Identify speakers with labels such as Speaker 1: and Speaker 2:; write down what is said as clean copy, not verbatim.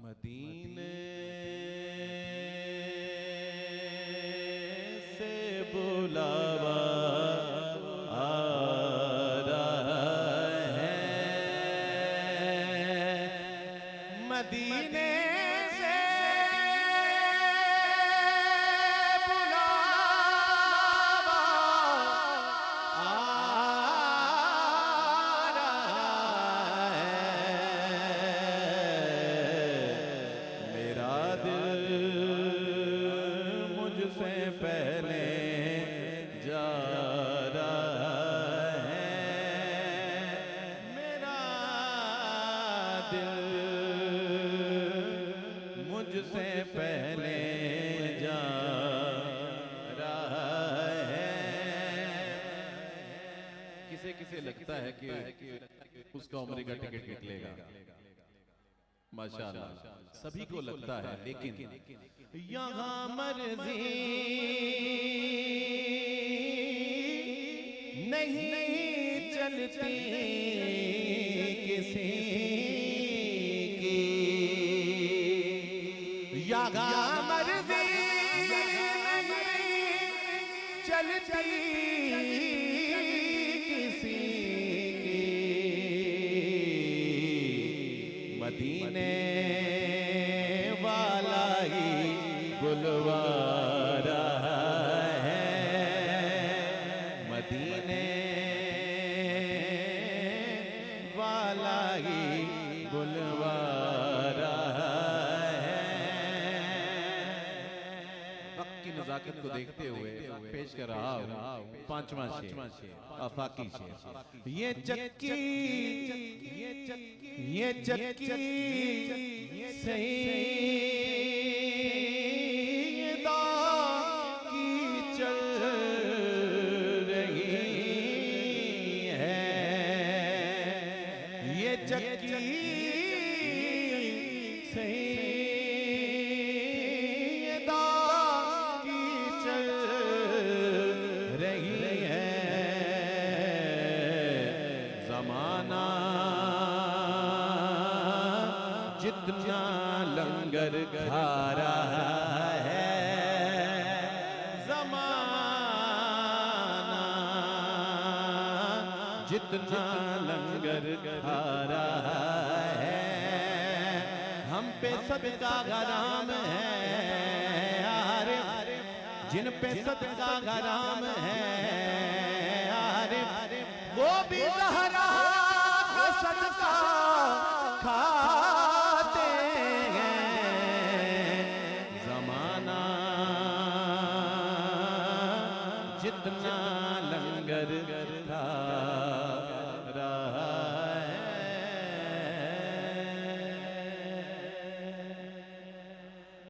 Speaker 1: मदीने से बुलावा आ रहा है, मदीने से बुलावा आ रहा है। मेरा दिल मुझसे पहले जा रहा है, मेरा दिल मुझसे पहले जा रहा है। किसे किसे लगता है कि उसका उम्र का टिकट निकलेगा? माशाअल्लाह, सभी को लगता है, लेकिन यहाँ मर्जी नहीं चलती किसी की, यहाँ मर्जी नहीं चलती किसी की। मदीने वाला ही बुलवा रहा है, मदीने वाला ही बुलवा रहा है। वक्त की नज़ाकत को देखते हुए पेश कर रहा हूं पांचवां शेर, आफाकी शेर। ये चक्की सईदा की चल रही है, ये चक्की सईदा की चल रही है। ज़माना जितना लंगर खा रहा है, ज़माना जितना लंगर खा रहा है, हम पे सदका हराम है यार, जिन पे सदका हराम है यार, वो भी ज़हरा का सदका खाते हैं। ज़माना जितना लंगर खा